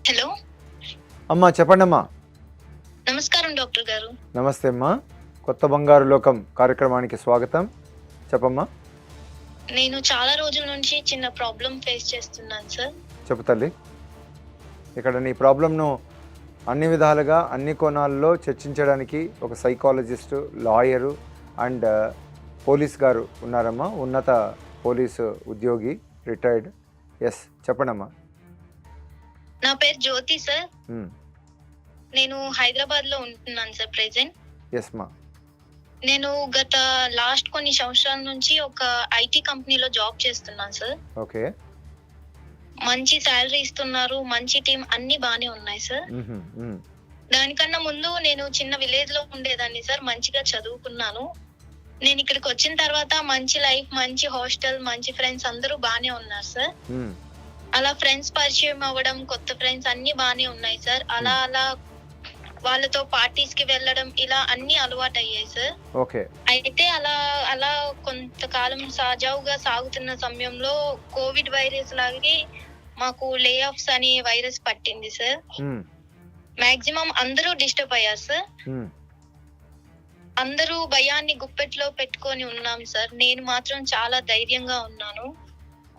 Hello. అమ్మా చెప్పండమ్మా. నమస్కారం డాక్టర్ గారు. నమస్తే అమ్మా. కొత్త బంగారు లోకం కార్యక్రమానికి స్వాగతం. చెప్పమ్మా. నేను చాలా రోజుల నుంచి చిన్న ప్రాబ్లం ఫేస్ చేస్తున్నాను సార్. చెప్పు తల్లి. ఇక్కడ నీ ప్రాబ్లంను అన్ని విధాలుగా అన్ని కోణాల్లో చర్చించడానికి ఒక సైకాలజిస్టు, లాయరు అండ్ పోలీస్ గారు ఉన్నారమ్మా. ఉన్నత పోలీసు ఉద్యోగి, రిటైర్డ్. ఎస్ చెప్పండమ్మా. నా పేరు జ్యోతి సార్. నేను హైదరాబాద్ లో ఉంటున్నాను సార్ ప్రెసెంట్. ఎస్ మా. నేను గత లాస్ట్ కొన్ని సంవత్సరాల నుంచి ఒక ఐటీ కంపెనీలో జాబ్ చేస్తున్నాను సార్. ఓకే. మంచి శాలరీ ఇస్తున్నారు, మంచి టీం, అన్ని బానే ఉన్నాయి సార్. దానికన్నా ముందు నేను చిన్న విలేజ్ లో ఉండేదాన్ని సార్. మంచిగా చదువుకున్నాను. నేను ఇక్కడికి వచ్చిన తర్వాత మంచి లైఫ్, మంచి హాస్టల్, మంచి ఫ్రెండ్స్ అందరూ బానే ఉన్నారు సార్. అలా ఫ్రెండ్స్ పరిచయం అవ్వడం, కొత్త ఫ్రెండ్స్ అన్ని బానే ఉన్నాయి సార్. అలా అలా వాళ్ళతో పార్టీస్ కి వెళ్ళడం, ఇలా అన్ని అలవాటు అయ్యాయి సార్. ఓకే. అయితే అలా అలా కొంతకాలం సజావుగా సాగుతున్న సమయంలో కోవిడ్ వైరస్ లాగే మాకు లే ఆఫ్స్ అనే వైరస్ పట్టింది సార్. మాక్సిమం అందరూ డిస్టర్బ్ అయ్యారు సార్. అందరూ భయాన్ని గుప్పెట్లో పెట్టుకొని ఉన్నాం సార్. నేను మాత్రం చాలా ధైర్యంగా ఉన్నాను.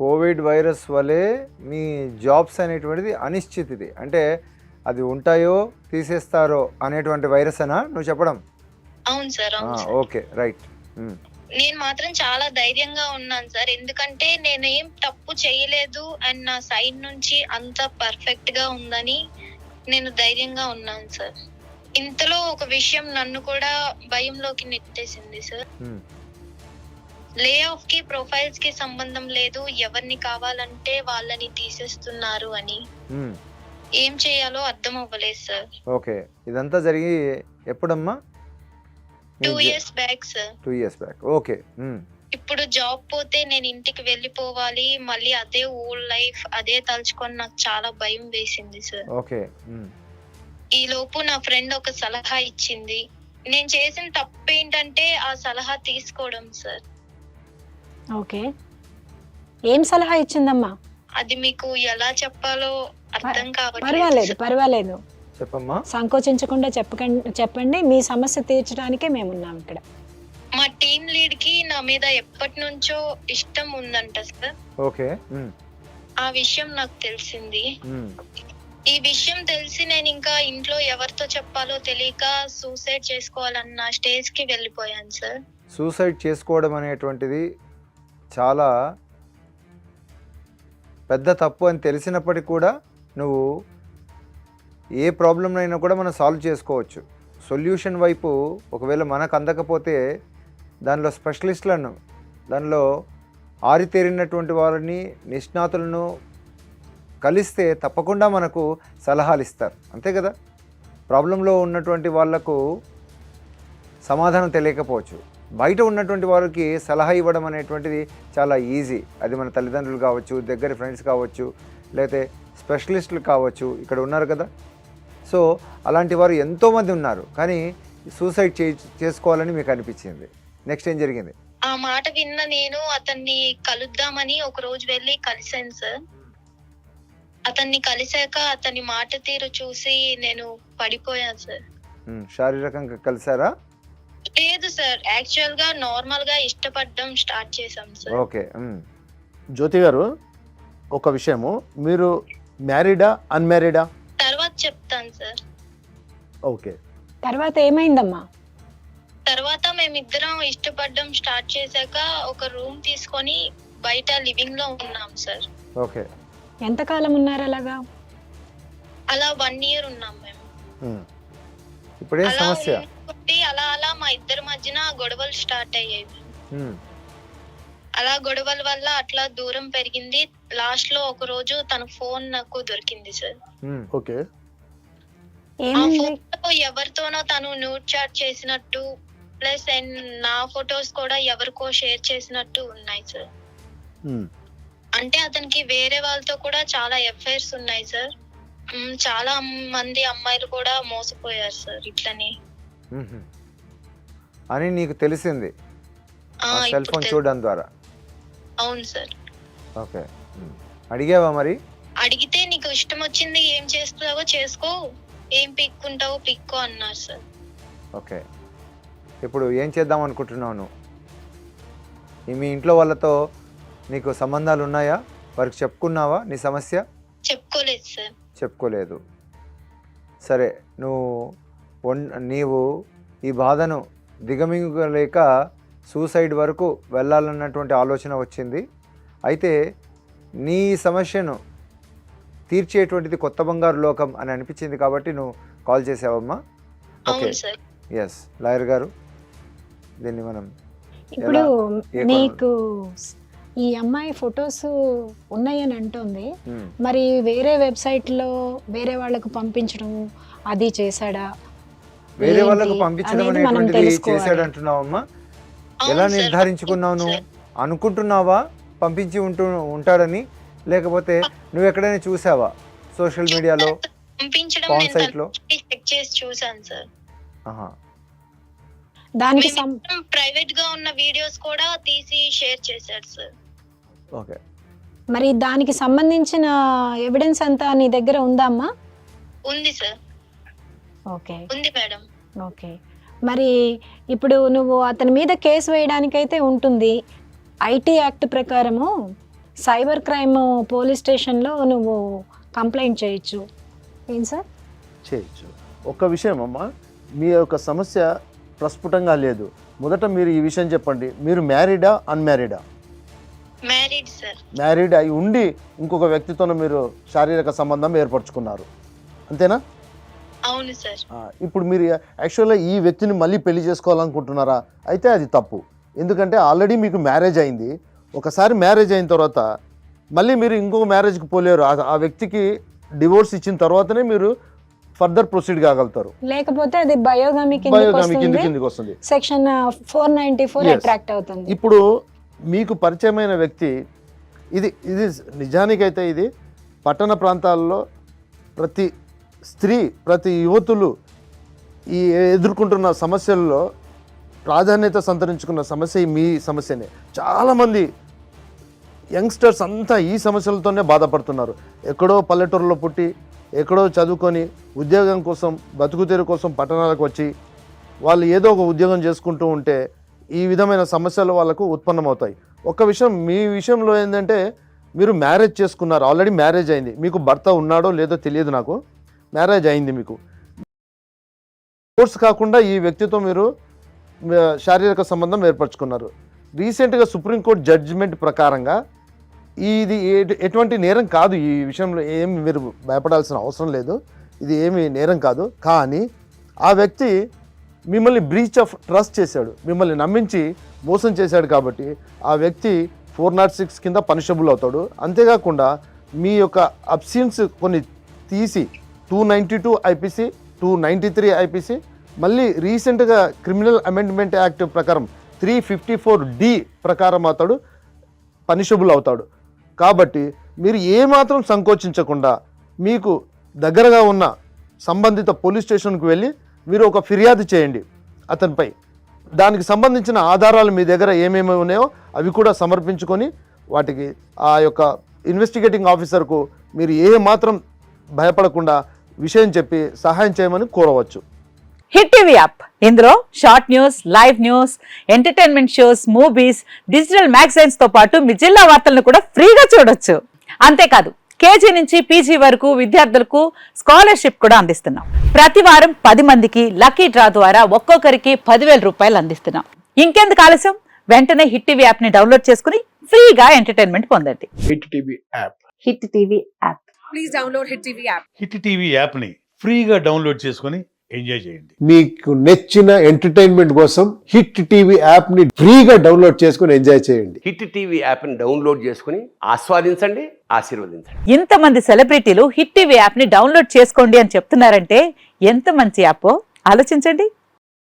కోవిడ్ వైరస్ వలె మీ జాబ్స్ అనేటువంటిది అనిశ్చితిది, అంటే అది ఉంటాయో తీసేస్తారో అనేటువంటి వైరస్ అనా నువ్వు చెప్పడం? అవును సార్. Okay, right. నేను మాత్రం చాలా ధైర్యంగా ఉన్నాను సార్. ఎందుకంటే నేనేం తప్పు చేయలేదు అండ్ నా సైడ్ నుంచి అంత పర్ఫెక్ట్ గా ఉందని నేను ధైర్యంగా ఉన్నాను సార్. ఇంతలో ఒక విషయం నన్ను కూడా భయంలోకి నెట్టేసింది సార్. లే ఆఫ్ కి ప్రొఫైల్స్ కి సంబంధం లేదు, ఎవరిని కావాలంటే వాళ్ళని తీసేస్తున్నారు అని. ఏం చేయాలో అర్థం అవ్వలేదు సార్. ఓకే. ఇదంతా జరిగి ఎప్పుడమ్మా? 2 years back sir. 2 years back. Okay. ఇప్పుడు జాబ్ పోతే నేను ఇంటికి వెళ్ళిపోవాలి, మళ్ళీ అదే ఓల్డ్ లైఫ్ అదే తలుచుకొని నాకు చాలా భయం వేసింది సార్. ఓకే. ఈ లోపు నా ఫ్రెండ్ ఒక సలహా ఇచ్చింది. నేను చేసిన తప్పు ఏంటంటే ఆ సలహా తీసుకోవడం సార్. ఓకే. ఏం సలహా ఇచ్చిందమ్మా? అది మీకు ఎలా చెప్పాలో అర్థం పర్వాలేదు, పర్వాలేదు, చెప్పమ్మా. సంకోచించకుండా చెప్పండి. మీ సమస్య తీర్చడానికే మేమున్నాం ఇక్కడ. మా టీం లీడ్ కి నా మీద ఎప్పటి నుంచో ఇష్టం ఉందంట సార్. ఓకే. ఆ విషయం నాకు తెలిసింది. ఈ విషయం తెలిసి నేను ఇంకా ఇంట్లో ఎవరితో చెప్పాలో తెలియక సూసైడ్ చేసుకోవాలన్న స్టేజ్ కి వెళ్ళిపోయాను సార్. సూసైడ్ చేసుకోవడం అనేటువంటిది చాలా పెద్ద తప్పు అని తెలిసినప్పటికీ కూడా నువ్వు ఏ ప్రాబ్లం అయినా కూడా మనం సాల్వ్ చేసుకోవచ్చు. సొల్యూషన్ వైపు ఒకవేళ మనకు అందకపోతే దానిలో స్పెషలిస్టులను, దానిలో ఆరితేరినటువంటి వారిని, నిష్ణాతులను కలిస్తే తప్పకుండా మనకు సలహాలు ఇస్తారు, అంతే కదా. ప్రాబ్లంలో ఉన్నటువంటి వాళ్లకు సమాధానం తెలియకపోవచ్చు, బయట ఉన్నటువంటి వారికి సలహా ఇవ్వడం అనేటువంటిది చాలా ఈజీ. అది మన తల్లిదండ్రులు కావచ్చు, దగ్గర ఫ్రెండ్స్ కావచ్చు, లేకపోతే స్పెషలిస్టులు కావచ్చు, ఇక్కడ ఉన్నారు కదా. సో అలాంటి వారు ఎంతోమంది ఉన్నారు, కానీ సూసైడ్ చేసుకోవాలని మీకు అనిపించింది. నెక్స్ట్ ఏం జరిగింది? ఆ మాట విన్న నేను అతన్ని కలుద్దామని ఒక రోజు వెళ్ళి కలిశాను సార్. అతన్ని కలిశాక అతని మాట తీరు చూసి నేను పడిపోయాను సార్. శారీరకంగా కలిసారా? లేదు సార్, యాక్చువల్ గా నార్మల్ గా ఇష్టపడడం స్టార్ట్ చేశాం సార్. ఓకే. జ్యోతి గారు, ఒక విషయము, మీరు మ్యారీడా అన్మ్యారీడా? తర్వాత చెప్తాను సార్. ఓకే. తర్వాత ఏమైందమ్మా? తర్వాత మేమిద్దరం ఇష్టపడడం స్టార్ట్ చేశాక ఒక రూమ్ తీసుకొని బయట లివింగ్ లో ఉన్నాం సార్. ఓకే. ఎంతకాలం ఉన్నారు అలాగా? అలా 1 year ఉన్నాం మేము. ఇప్పుడే సమస్య అలా అలా మా ఇద్దరి మధ్యన గొడవలు స్టార్ట్ అయ్యాయి. అలా గొడవల వల్ల అట్లా దూరం పెరిగింది. లాస్ట్ లో ఒక రోజు తన ఫోన్ నాకు దొరికింది సార్. ఓకే. ఆ ఫోన్ లో ఎవరితోనో తను న్యూడ్ చాట్ చేసినట్టు, ప్లస్ నా ఫొటోస్ కూడా ఎవరికో షేర్ చేసినట్టు ఉన్నాయి సార్. అంటే అతనికి వేరే వాళ్ళతో కూడా చాలా ఎఫైర్స్ ఉన్నాయి సార్. చాలా మంది అమ్మాయిలు కూడా మోసపోయారు సార్ ఇట్లని అని నీకు తెలిసింది సెల్ ఫోన్ చూడడం ద్వారా? అవును సార్. ఓకే. అడిగావా మరి అడిగితే నీకు ఇష్టం వచ్చింది ఏం చేస్తావో చేసుకో, ఏం పిక్కుంటావో పిక్కో అన్నారు సార్. ఓకే, ఇప్పుడు ఏం చేద్దాం అనుకుంటున్నావు నువ్వు? మీ ఇంట్లో వాళ్ళతో నీకు సంబంధాలు ఉన్నాయా? వారికి చెప్పుకున్నావా నీ సమస్య? చెప్పుకోలేదు సార్. చెప్పుకోలేదు. సరే, నీవు ఈ బాధను దిగమింగలేక సూసైడ్ వరకు వెళ్ళాలన్నటువంటి ఆలోచన వచ్చింది. అయితే నీ సమస్యను తీర్చేటువంటిది కొత్త బంగారు లోకం అని అనిపించింది కాబట్టి నువ్వు కాల్ చేసావమ్మా. ఓకే, ఎస్ లాయర్ గారు, దీన్ని మనం ఇప్పుడు నీకు ఈ అమ్మాయి ఫొటోస్ ఉన్నాయని అంటుంది, మరి వేరే వెబ్సైట్లో వేరే వాళ్ళకు పంపించడం అది చేశాడా? వేరే వాళ్ళకు పంపించడం అనేటువంటిది చేశాడు అంటున్నావమ్మా. ఎలా నిర్ధారించుకున్నావు? నువ్వు అనుకుంటున్నావా పంపించి ఉంటాడని, లేకపోతే నువ్వు ఎక్కడైనా చూసావా సోషల్ మీడియాలో, పాన్ సైట్ లో? చెక్ చేసి చూసాను సార్. దానికి ప్రైవేట్ గా ఉన్న వీడియోస్ కూడా తీసి షేర్ చేశారు సార్. ఓకే, మరి దానికి సంబంధించిన ఎవిడెన్స్ అంతా నీ దగ్గర ఉందా అమ్మా? ఉంది సార్. ఓకే, ఉంది మేడం. ఓకే, మరి ఇప్పుడు నువ్వు అతని మీద కేసు వేయడానికైతే ఉంటుంది. ఐటీ యాక్ట్ ప్రకారము సైబర్ క్రైమ్ పోలీస్ స్టేషన్లో నువ్వు కంప్లైంట్ చేయొచ్చు. ఏం సార్? చేయొచ్చు. ఒక్క విషయం అమ్మా, మీ యొక్క సమస్య ప్రస్ఫుటంగా లేదు. మొదట మీరు ఈ విషయం చెప్పండి, మీరు మ్యారీడా అన్మ్యారీడా? Married sir. మ్యారీడ్ అయి ఉండి ఇంకొక వ్యక్తితో మీరు శారీరక సంబంధం ఏర్పరచుకున్నారు, అంతేనా? అవును సార్. ఇప్పుడు మీరు యాక్చువల్గా ఈ వ్యక్తిని మళ్ళీ పెళ్లి చేసుకోవాలనుకుంటున్నారా? అయితే అది తప్పు. ఎందుకంటే ఆల్రెడీ మీకు మ్యారేజ్ అయింది. ఒకసారి మ్యారేజ్ అయిన తర్వాత మళ్ళీ మీరు ఇంకొక మ్యారేజ్కి పోలేరు. ఆ వ్యక్తికి డివోర్స్ ఇచ్చిన తర్వాతనే మీరు ఫర్దర్ ప్రొసీడ్ కాగలుగుతారు. లేకపోతే అది బయోగామి కిందకి వస్తుంది. సెక్షన్ 494 అట్రాక్ట్ అవుతుంది. ఇప్పుడు మీకు పరిచయమైన వ్యక్తి ఇది నిజానికైతే ఇది పట్టణ ప్రాంతాల్లో ప్రతి స్త్రీ, ప్రతి యువతులు ఈ ఎదుర్కొంటున్న సమస్యల్లో ప్రాధాన్యత సంతరించుకున్న సమస్య మీ సమస్యనే. చాలామంది యంగ్స్టర్స్ అంతా ఈ సమస్యలతోనే బాధపడుతున్నారు. ఎక్కడో పల్లెటూరులో పుట్టి, ఎక్కడో చదువుకొని ఉద్యోగం కోసం, బతుకుతెరు కోసం పట్టణాలకు వచ్చి వాళ్ళు ఏదో ఒక ఉద్యోగం చేసుకుంటూ ఉంటే ఈ విధమైన సమస్యలు వాళ్ళకు ఉత్పన్నమవుతాయి. ఒక విషయం, మీ విషయంలో ఏంటంటే మీరు మ్యారేజ్ చేసుకున్నారు, ఆల్రెడీ మ్యారేజ్ అయింది. మీకు భర్త ఉన్నాడో లేదో తెలియదు నాకు, మ్యారేజ్ అయింది మీకు. కోర్స్ కాకుండా ఈ వ్యక్తితో మీరు శారీరక సంబంధం ఏర్పరచుకున్నారు. రీసెంట్గా సుప్రీంకోర్టు జడ్జిమెంట్ ప్రకారంగా ఇది ఎటువంటి నేరం కాదు. ఈ విషయంలో ఏమి మీరు భయపడాల్సిన అవసరం లేదు. ఇది ఏమి నేరం కాదు. కానీ ఆ వ్యక్తి మిమ్మల్ని బ్రీచ్ ఆఫ్ ట్రస్ట్ చేశాడు, మిమ్మల్ని నమ్మించి మోసం చేశాడు. కాబట్టి ఆ వ్యక్తి 406 కింద పనిషబుల్ అవుతాడు. అంతేకాకుండా మీ యొక్క అబ్సీన్స్ కొన్ని తీసి 292 ఐపీసీ, 293 ఐపీసీ, మళ్ళీ రీసెంట్గా క్రిమినల్ అమెండ్మెంట్ యాక్ట్ ప్రకారం 354D ప్రకారం అతడు పనిషబుల్ అవుతాడు. కాబట్టి మీరు ఏమాత్రం సంకోచించకుండా మీకు దగ్గరగా ఉన్న సంబంధిత పోలీస్ స్టేషన్కి వెళ్ళి మీరు ఒక ఫిర్యాదు చేయండి అతనిపై. దానికి సంబంధించిన ఆధారాలు మీ దగ్గర ఏమేమి ఉన్నాయో అవి కూడా సమర్పించుకొని వాటికి ఆ యొక్క ఇన్వెస్టిగేటింగ్ ఆఫీసర్కు మీరు ఏ మాత్రం భయపడకుండా విషయం చెప్పి సహాయం చేయమని కోరవచ్చు. హిట్ టీవీ యాప్, ఇందులో short news, live news, entertainment shows, movies, digital magazines తో పాటు మీ జిల్లా వార్తలను కూడా ఫ్రీగా చూడొచ్చు. అంతేకాదు కేజీ నుంచి పీజీ వరకు విద్యార్థులకు స్కాలర్షిప్ కూడా అందిస్తున్నాం. ప్రతి వారం 10 మందికి లక్కీ డ్రా ద్వారా ఒక్కొక్కరికి 10,000 రూపాయలు అందిస్తున్నాం. ఇంకెందుకు ఆలస్యం, వెంటనే హిట్ టీవీ యాప్ ని డౌన్లోడ్ చేసుకుని ఫ్రీగా ఎంటర్టైన్మెంట్ పొందండి. Hit TV app. Hit TV app. Please download hit TV app. Hit TV app ని ఫ్రీగా డౌన్లోడ్ చేసుకొని ఎంజాయ్ చేయండి. మీకు నచ్చిన ఎంటర్టైన్మెంట్ కోసం హిట్ టీవీ యాప్ ని ఫ్రీగా డౌన్లోడ్ చేసుకుని ఎంజాయ్ చేయండి. హిట్ టీవీ యాప్ ని డౌన్లోడ్ చేసుకుని ఆస్వాదించండి, ఆశీర్వదించండి. ఇంతమంది సెలబ్రిటీలు హిట్ టీవీ యాప్ ని డౌన్లోడ్ చేసుకోండి అని చెప్తున్నారంటే ఎంత మంచి యాప్ ఆలోచించండి.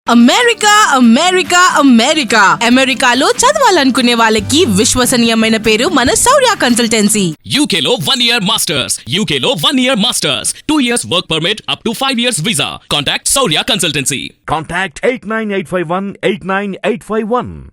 అమెరికా అమెరికా అమెరికా అమెరికాలో చదవాలనుకునే వాళ్ళకి విశ్వసనీయమైన పేరు మన శౌర్య కన్సల్టెన్సీ. UK లో 1 year masters. UK లో 1 year masters. 2 years work permit up to 5 years visa. Contact Saurya Consultancy. Contact 89851 89851.